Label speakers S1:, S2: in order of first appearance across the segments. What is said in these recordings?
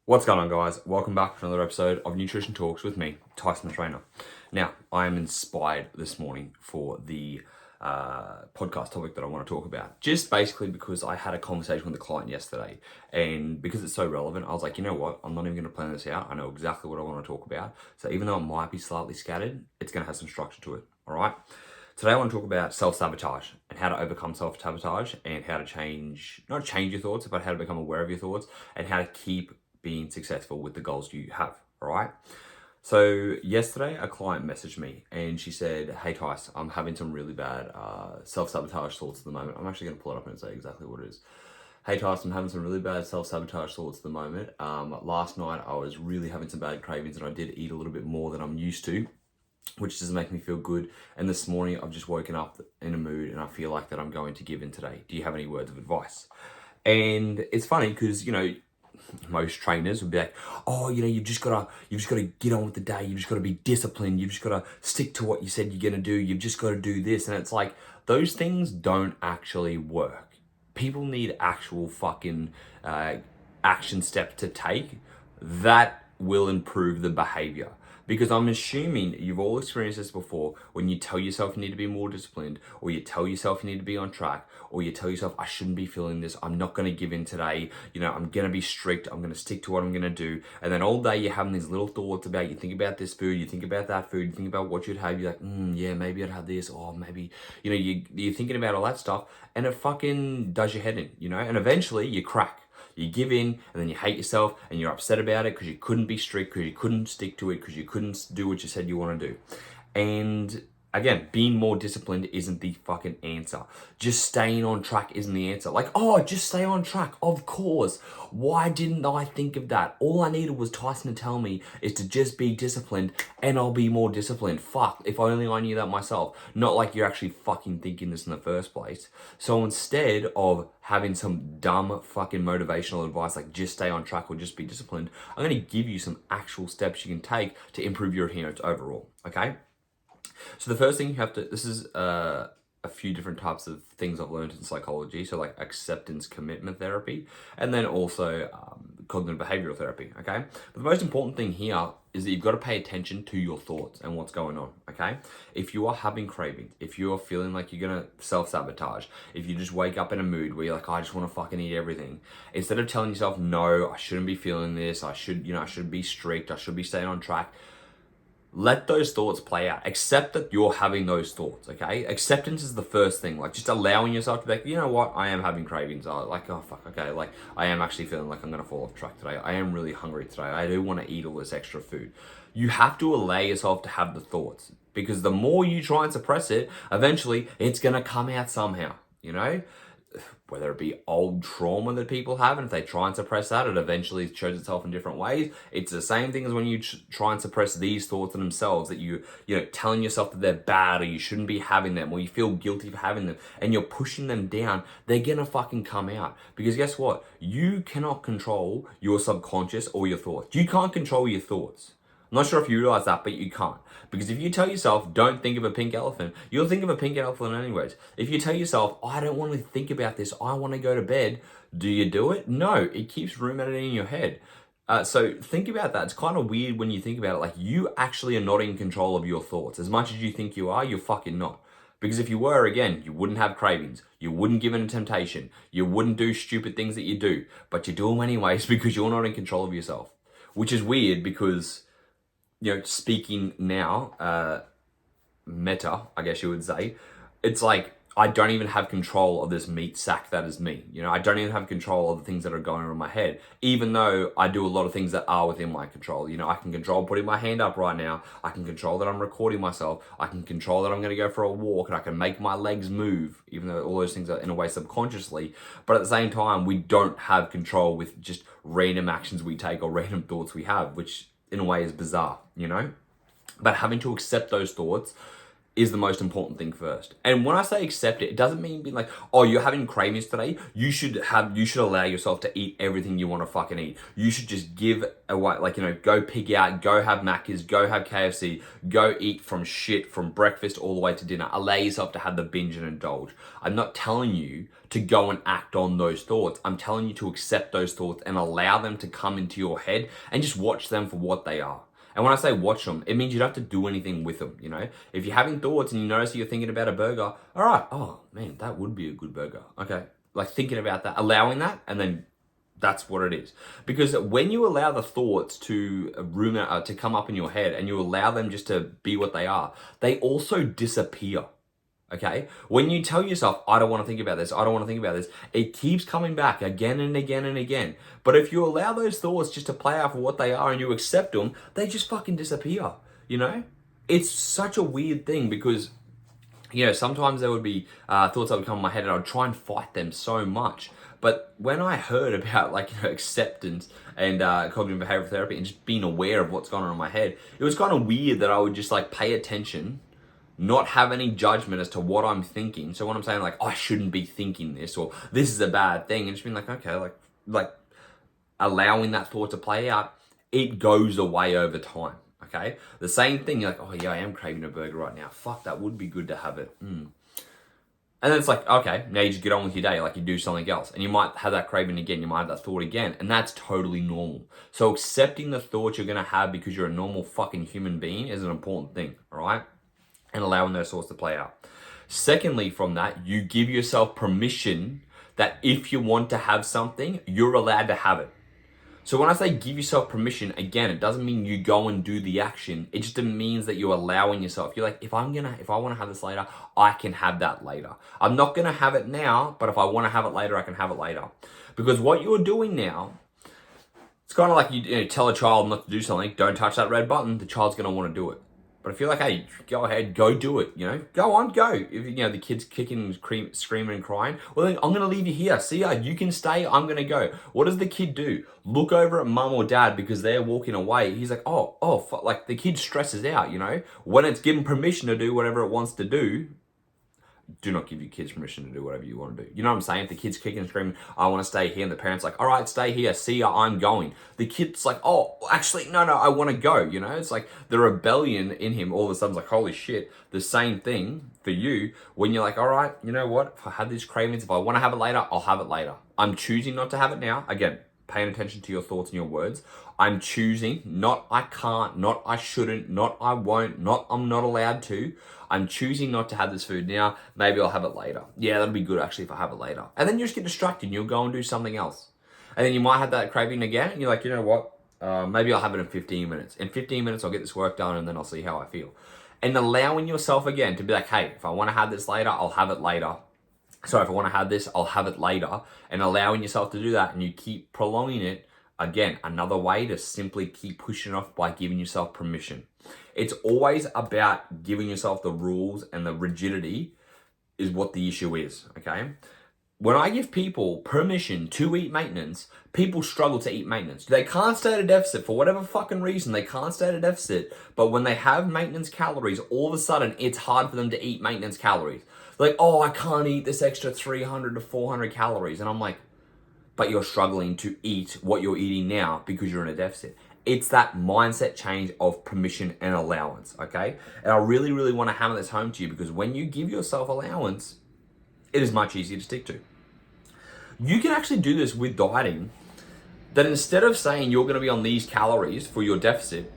S1: What's going on, guys? Welcome back to another episode of Nutrition Talks with me, Tyson the Trainer. Now, I am inspired this morning for the podcast topic that I want to talk about. Just basically because I had a conversation with a client yesterday, and because it's so relevant, I was like, you know what? I'm not even going to plan this out. I know exactly what I want to talk about. So even though it might be slightly scattered, it's going to have some structure to it. All right. Today I want to talk about self-sabotage and how to overcome self-sabotage and how to not change your thoughts, but how to become aware of your thoughts and how to keep being successful with the goals you have. All right. So yesterday a client messaged me and she said, "Hey Tice, I'm having some really bad self-sabotage thoughts at the moment." I'm actually going to pull it up and say exactly what it is. "Hey Tyson, I'm having some really bad self-sabotage thoughts at the moment. Last night I was really having some bad cravings and I did eat a little bit more than I'm used to, which doesn't make me feel good. And this morning I've just woken up in a mood and I feel like that I'm going to give in today. Do you have any words of advice?" And it's funny because, most trainers would be like, "Oh, you've just got to get on with the day. You've just got to be disciplined. You've just got to stick to what you said you're going to do. You've just got to do this." And it's like, those things don't actually work. People need actual fucking action steps to take that will improve the behavior. Because I'm assuming you've all experienced this before, when you tell yourself you need to be more disciplined, or you tell yourself you need to be on track, or you tell yourself, "I shouldn't be feeling this, I'm not going to give in today, I'm going to be strict, I'm going to stick to what I'm going to do." And then all day you're having these little thoughts about, you think about this food, you think about that food, you think about what you'd have, you're like, yeah, maybe I'd have this, or maybe, you're thinking about all that stuff, and it fucking does your head in, and eventually you crack. You give in, and then you hate yourself, and you're upset about it because you couldn't be strict, because you couldn't stick to it, because you couldn't do what you said you want to do. And again, being more disciplined isn't the fucking answer. Just staying on track isn't the answer. Like, oh, just stay on track. Of course. Why didn't I think of that? All I needed was Tyson to tell me is to just be disciplined, and I'll be more disciplined. Fuck, if only I knew that myself. Not like you're actually fucking thinking this in the first place. So instead of having some dumb fucking motivational advice like just stay on track or just be disciplined, I'm going to give you some actual steps you can take to improve your adherence overall. Okay? So the first thing you have to, this is a few different types of things I've learned in psychology. So like acceptance commitment therapy, and then also cognitive behavioral therapy, okay? But the most important thing here is that you've got to pay attention to your thoughts and what's going on, okay? If you are having cravings, if you are feeling like you're going to self-sabotage, if you just wake up in a mood where you're like, "I just want to fucking eat everything," instead of telling yourself, "No, I shouldn't be feeling this, I should be strict, I should be staying on track," let those thoughts play out. Accept that you're having those thoughts, okay? Acceptance is the first thing. Like, just allowing yourself to be like, "You know what? I am having cravings." Like, oh, fuck, okay. Like, I am actually feeling like I'm going to fall off track today. I am really hungry today. I do want to eat all this extra food. You have to allow yourself to have the thoughts, because the more you try and suppress it, eventually it's going to come out somehow, whether it be old trauma that people have, and if they try and suppress that, it eventually shows itself in different ways. It's the same thing as when you try and suppress these thoughts in themselves, that telling yourself that they're bad, or you shouldn't be having them, or you feel guilty for having them, and you're pushing them down. They're gonna fucking come out, because guess what? You cannot control your subconscious or your thoughts. You can't control your thoughts. I'm not sure if you realize that, but you can't. Because if you tell yourself, "Don't think of a pink elephant," you'll think of a pink elephant anyways. If you tell yourself, "I don't want to think about this, I want to go to bed," do you do it? No, it keeps ruminating in your head. So think about that. It's kind of weird when you think about it. Like, you actually are not in control of your thoughts. As much as you think you are, you're fucking not. Because if you were, again, you wouldn't have cravings. You wouldn't give in to temptation. You wouldn't do stupid things that you do. But you do them anyways because you're not in control of yourself. Which is weird because, speaking now, meta, I guess you would say, it's like, I don't even have control of this meat sack that is me. I don't even have control of the things that are going on in my head, even though I do a lot of things that are within my control. I can control putting my hand up right now. I can control that I'm recording myself. I can control that I'm going to go for a walk, and I can make my legs move, even though all those things are in a way subconsciously. But at the same time, we don't have control with just random actions we take or random thoughts we have, which in a way is bizarre, But having to accept those thoughts is the most important thing first. And when I say accept it, it doesn't mean being like, oh, you're having cravings today. You should allow yourself to eat everything you want to fucking eat. You should just give away, like, go pig out, go have Macca's, go have KFC, go eat from shit from breakfast all the way to dinner. Allow yourself to have the binge and indulge. I'm not telling you to go and act on those thoughts. I'm telling you to accept those thoughts and allow them to come into your head and just watch them for what they are. And when I say watch them, it means you don't have to do anything with them, If you're having thoughts and you notice that you're thinking about a burger, all right, oh man, that would be a good burger. Okay, like thinking about that, allowing that, and then that's what it is. Because when you allow the thoughts to to come up in your head and you allow them just to be what they are, they also disappear. Okay? When you tell yourself, I don't want to think about this, I don't want to think about this, it keeps coming back again and again and again. But if you allow those thoughts just to play out for what they are and you accept them, they just fucking disappear, It's such a weird thing because, sometimes there would be thoughts that would come in my head and I'd try and fight them so much. But when I heard about acceptance and cognitive behavioral therapy and just being aware of what's going on in my head, it was kind of weird that I would just pay attention, not have any judgment as to what I'm thinking. So when I'm saying I shouldn't be thinking this or this is a bad thing, and just being okay, like allowing that thought to play out, it goes away over time. Okay, the same thing. You're oh yeah, I am craving a burger right now. Fuck, that would be good to have it. And then it's okay, now you just get on with your day, you do something else. And you might have that craving again, you might have that thought again, and that's totally normal. So accepting the thoughts you're gonna have because you're a normal fucking human being is an important thing, all right? And allowing those thoughts to play out. Secondly, from that, you give yourself permission that if you want to have something, you're allowed to have it. So when I say give yourself permission, again, it doesn't mean you go and do the action. It just means that you're allowing yourself. You're if I want to have this later, I can have that later. I'm not going to have it now, but if I want to have it later, I can have it later. Because what you're doing now, it's kind of like you tell a child not to do something, don't touch that red button, the child's going to want to do it. But if you're hey, go ahead, go do it, go on, go. If, the kid's kicking, screaming and crying, well, then I'm going to leave you here. See ya, you can stay, I'm going to go. What does the kid do? Look over at mum or dad because they're walking away. He's the kid stresses out, When it's given permission to do whatever it wants to do, do not give your kids permission to do whatever you want to do. You know what I'm saying? If the kid's kicking and screaming, I want to stay here, and the parent's all right, stay here, see ya, I'm going. The kid's oh, actually, no, I want to go, It's the rebellion in him all of a sudden's holy shit. The same thing for you when you're all right, you know what? If I have these cravings, if I want to have it later, I'll have it later. I'm choosing not to have it now. Again, paying attention to your thoughts and your words. I'm choosing, not I can't, not I shouldn't, not I won't, not I'm not allowed to. I'm choosing not to have this food now. Maybe I'll have it later. Yeah, that'll be good actually if I have it later. And then you just get distracted and you'll go and do something else. And then you might have that craving again and you're you know what? Maybe I'll have it in 15 minutes. In 15 minutes, I'll get this work done and then I'll see how I feel. And allowing yourself again to be hey, if I want to have this later, I'll have it later. So if I want to have this, I'll have it later. And allowing yourself to do that and you keep prolonging it. Again, another way to simply keep pushing it off by giving yourself permission. It's always about giving yourself the rules, and the rigidity is what the issue is, okay? When I give people permission to eat maintenance, people struggle to eat maintenance. They can't stay at a deficit for whatever fucking reason. They can't stay at a deficit, but when they have maintenance calories, all of a sudden it's hard for them to eat maintenance calories. Oh, I can't eat this extra 300 to 400 calories. And I'm but you're struggling to eat what you're eating now because you're in a deficit. It's that mindset change of permission and allowance, okay? And I really, really want to hammer this home to you because when you give yourself allowance, it is much easier to stick to. You can actually do this with dieting, that instead of saying you're going to be on these calories for your deficit,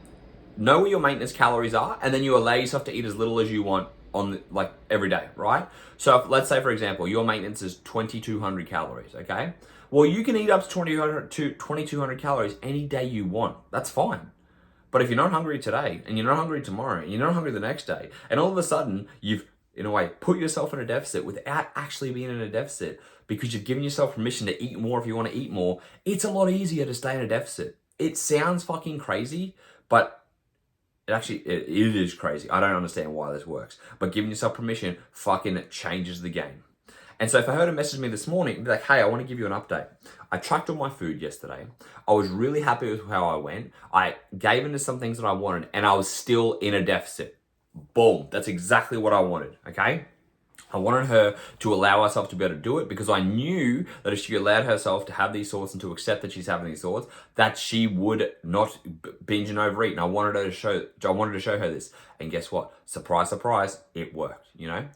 S1: know where your maintenance calories are, and then you allow yourself to eat as little as you want on every day, right? So if, let's say, for example, your maintenance is 2,200 calories, okay? Well, you can eat up to 2,200 calories any day you want. That's fine. But if you're not hungry today, and you're not hungry tomorrow, and you're not hungry the next day, and all of a sudden you've, in a way, put yourself in a deficit without actually being in a deficit because you've given yourself permission to eat more if you want to eat more, it's a lot easier to stay in a deficit. It sounds fucking crazy, but it is crazy. I don't understand why this works. But giving yourself permission fucking changes the game. And so if I heard a message me this morning, it'd be hey, I want to give you an update. I tracked all my food yesterday. I was really happy with how I went. I gave into some things that I wanted, and I was still in a deficit. Boom. That's exactly what I wanted, okay? I wanted her to allow herself to be able to do it because I knew that if she allowed herself to have these thoughts and to accept that she's having these thoughts, that she would not binge and overeat. And I wanted to show her this. And guess what? Surprise, surprise, it worked, you know?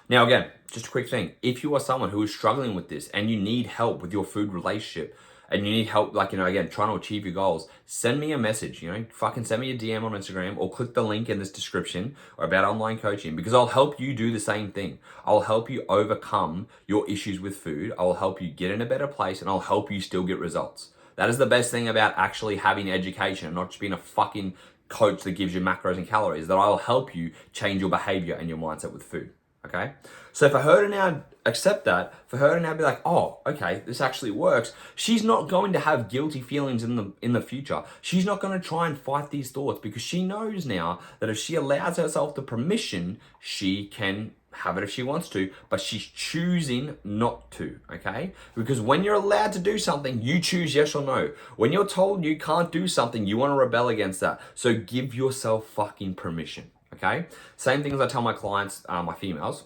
S1: Now, again, just a quick thing. If you are someone who is struggling with this and you need help with your food relationship and you need help, like, again, trying to achieve your goals, send me a message, fucking send me a DM on Instagram or click the link in this description or about online coaching because I'll help you do the same thing. I'll help you overcome your issues with food. I'll help you get in a better place and I'll help you still get results. That is the best thing about actually having education and not just being a fucking coach that gives you macros and calories, that I'll help you change your behavior and your mindset with food. Okay, so for her to now accept that, for her to now be like, oh, okay, this actually works, she's not going to have guilty feelings in the future. She's not going to try and fight these thoughts because she knows now that if she allows herself the permission, she can have it if she wants to, but she's choosing not to, okay? Because when you're allowed to do something, you choose yes or no. When you're told you can't do something, you want to rebel against that. So give yourself fucking permission. Okay? Same thing as I tell my clients, my females,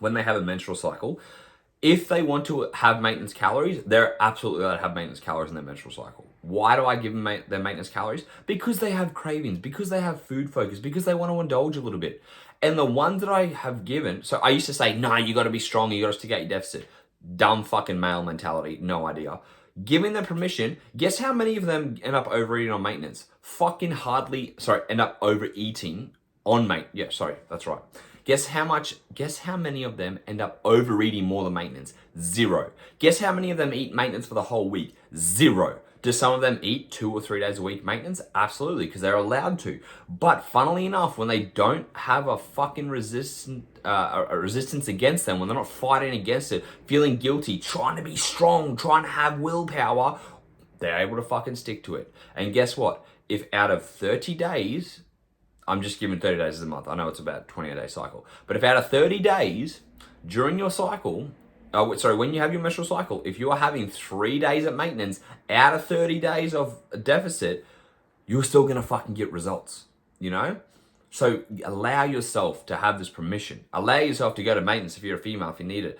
S1: when they have a menstrual cycle, if they want to have maintenance calories, they're absolutely allowed to have maintenance calories in their menstrual cycle. Why do I give them their maintenance calories? Because they have cravings, because they have food focus, because they want to indulge a little bit. And the ones that I have given, so I used to say, no, you got to be strong, you got to stick out your deficit. Dumb fucking male mentality, no idea. Giving them permission, guess how many of them end up overeating on maintenance? End up overeating on that's right. Guess how many of them end up overeating more than maintenance? 0. Guess how many of them eat maintenance for the whole week? 0. Do some of them eat 2 or 3 days a week maintenance? Absolutely, because they're allowed to. But funnily enough, when they don't have a fucking resistance against them, when they're not fighting against it, feeling guilty, trying to be strong, trying to have willpower, they're able to fucking stick to it. And guess what? If out of 30 days, I'm just giving 30 days as a month. I know it's about a 28-day cycle. But if out of 30 days during your cycle, when you have your menstrual cycle, if you are having 3 days at maintenance out of 30 days of a deficit, you're still going to fucking get results, So allow yourself to have this permission. Allow yourself to go to maintenance if you're a female, if you need it,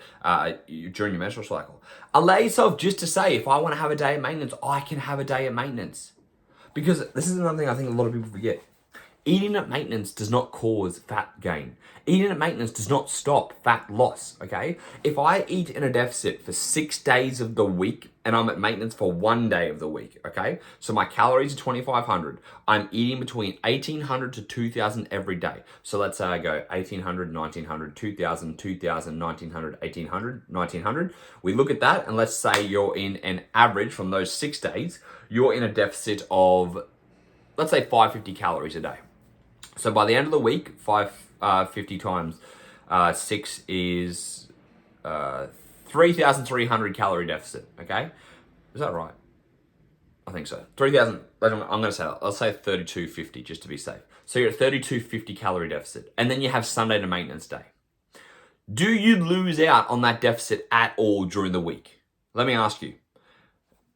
S1: during your menstrual cycle. Allow yourself just to say, if I want to have a day at maintenance, I can have a day at maintenance. Because this is another thing I think a lot of people forget. Eating at maintenance does not cause fat gain. Eating at maintenance does not stop fat loss, okay? If I eat in a deficit for 6 days of the week and I'm at maintenance for 1 day of the week, okay? So my calories are 2,500. I'm eating between 1,800 to 2,000 every day. So let's say I go 1,800, 1,900, 2,000, 2,000, 1,900, 1,800, 1,900. We look at that and let's say you're in an average from those 6 days, you're in a deficit of, let's say 550 calories a day. So by the end of the week, 550 times 6 is 3,300 calorie deficit, okay? Is that right? I think so. 3,000, I'm going to say, I'll say 3,250 just to be safe. So you're at 3,250 calorie deficit. And then you have Sunday to maintenance day. Do you lose out on that deficit at all during the week? Let me ask you.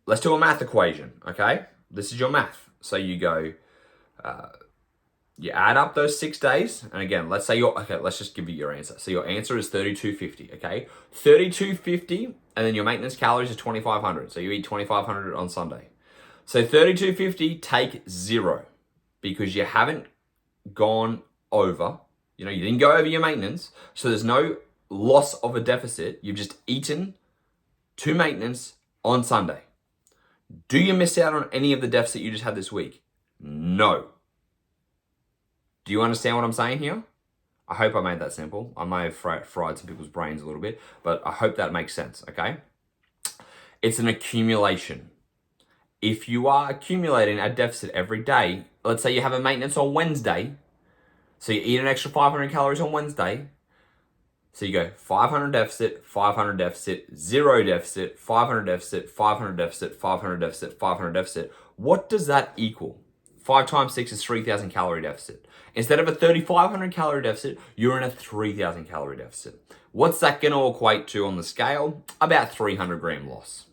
S1: Let's do a math equation, okay? This is your math. So you go... you add up those 6 days, and again, let's just give you your answer. So your answer is 3,250, okay? 3,250, and then your maintenance calories are 2,500. So you eat 2,500 on Sunday. So 3,250, take 0, because you haven't gone over, you didn't go over your maintenance, so there's no loss of a deficit. You've just eaten to maintenance on Sunday. Do you miss out on any of the deficit you just had this week? No. Do you understand what I'm saying here? I hope I made that simple. I may have fried some people's brains a little bit, but I hope that makes sense, okay? It's an accumulation. If you are accumulating a deficit every day, let's say you have a maintenance on Wednesday, so you eat an extra 500 calories on Wednesday, so you go 500 deficit, 500 deficit, 0 deficit, 500 deficit, 500 deficit, 500 deficit, 500 deficit. What does that equal? 5 times 6 is 3,000 calorie deficit. Instead of a 3,500 calorie deficit, you're in a 3,000 calorie deficit. What's that going to equate to on the scale? About 300 gram loss.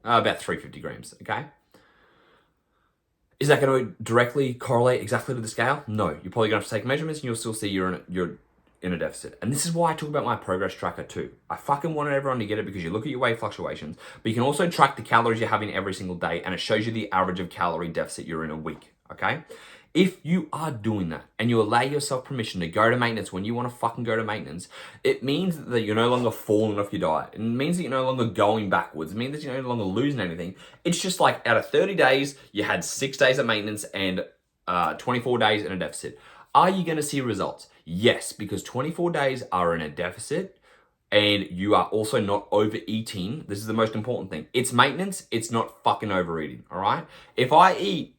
S1: About 350 grams, okay? Is that going to directly correlate exactly to the scale? No. You're probably going to have to take measurements and you'll still see you're in a deficit. And this is why I talk about my progress tracker too. I fucking wanted everyone to get it because you look at your weight fluctuations, but you can also track the calories you're having every single day and it shows you the average of calorie deficit you're in a week, okay? If you are doing that and you allow yourself permission to go to maintenance when you want to fucking go to maintenance, it means that you're no longer falling off your diet. It means that you're no longer going backwards. It means that you're no longer losing anything. It's just like out of 30 days, you had 6 days of maintenance and 24 days in a deficit. Are you going to see results? Yes, because 24 days are in a deficit and you are also not overeating. This is the most important thing. It's maintenance. It's not fucking overeating, all right? If I eat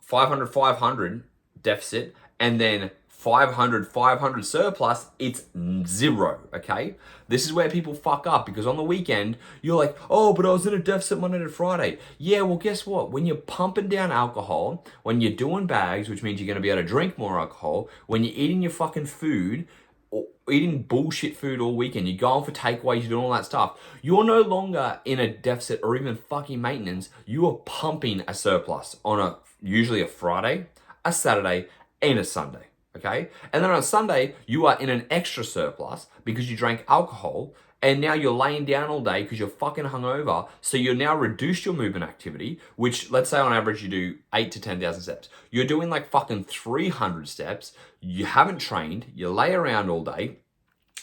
S1: 500 deficit and then 500 surplus, it's 0, okay? This is where people fuck up because on the weekend, you're like, oh, but I was in a deficit Monday to Friday. Yeah, well, guess what? When you're pumping down alcohol, when you're doing bags, which means you're gonna be able to drink more alcohol, when you're eating your fucking food, or eating bullshit food all weekend, you're going for takeaways, you're doing all that stuff, you're no longer in a deficit or even fucking maintenance. You are pumping a surplus on usually a Friday, a Saturday, and a Sunday, okay? And then on a Sunday, you are in an extra surplus because you drank alcohol, and now you're laying down all day because you're fucking hungover, so you're now reduced your movement activity, which let's say on average you do 8 to 10,000 steps. You're doing like fucking 300 steps, you haven't trained, you lay around all day,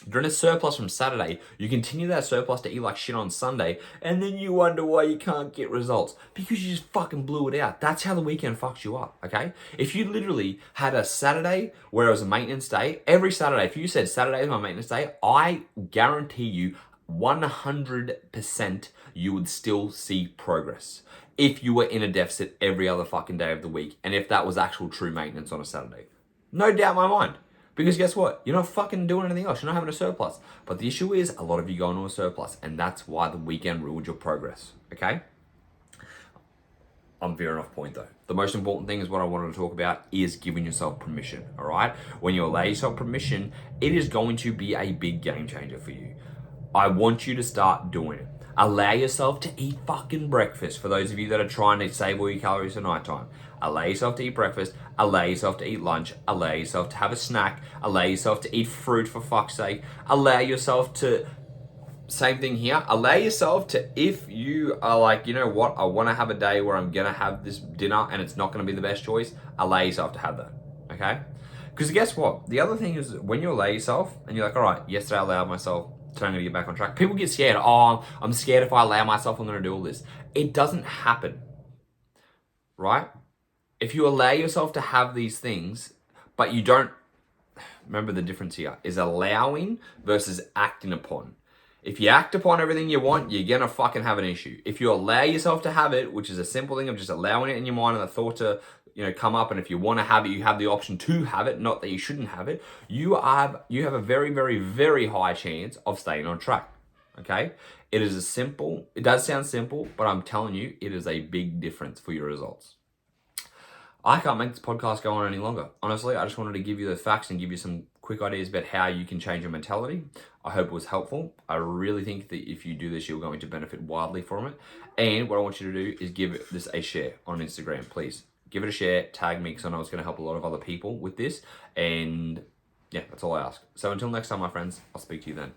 S1: you're in a surplus from Saturday, you continue that surplus to eat like shit on Sunday, and then you wonder why you can't get results. Because you just fucking blew it out. That's how the weekend fucks you up, okay? If you literally had a Saturday where it was a maintenance day, every Saturday, if you said Saturday is my maintenance day, I guarantee you 100% you would still see progress. If you were in a deficit every other fucking day of the week, and if that was actual true maintenance on a Saturday. No doubt in my mind. Because guess what? You're not fucking doing anything else. You're not having a surplus. But the issue is a lot of you go into a surplus, and that's why the weekend ruled your progress, okay? I'm veering off point though. The most important thing is what I wanted to talk about is giving yourself permission, all right? When you allow yourself permission, it is going to be a big game changer for you. I want you to start doing it. Allow yourself to eat fucking breakfast. For those of you that are trying to save all your calories for nighttime, allow yourself to eat breakfast, allow yourself to eat lunch, allow yourself to have a snack, allow yourself to eat fruit for fuck's sake, allow yourself to, same thing here, allow yourself to, if you are like, you know what, I want to have a day where I'm going to have this dinner and it's not going to be the best choice, allow yourself to have that, okay? Because guess what? The other thing is when you allow yourself and you're like, all right, yesterday I allowed myself, today I'm going to get back on track. People get scared. Oh, I'm scared if I allow myself, I'm going to do all this. It doesn't happen, right? If you allow yourself to have these things, but you don't, remember the difference here is allowing versus acting upon. If you act upon everything you want, you're going to fucking have an issue. If you allow yourself to have it, which is a simple thing of just allowing it in your mind and the thought to, come up, and if you want to have it, you have the option to have it, not that you shouldn't have it, you have a very, very, very high chance of staying on track, okay? It does sound simple, but I'm telling you, it is a big difference for your results. I can't make this podcast go on any longer. Honestly, I just wanted to give you the facts and give you some quick ideas about how you can change your mentality. I hope it was helpful. I really think that if you do this, you're going to benefit wildly from it. And what I want you to do is give this a share on Instagram, please. Give it a share, tag me, because I know it's going to help a lot of other people with this. And yeah, that's all I ask. So until next time, my friends, I'll speak to you then.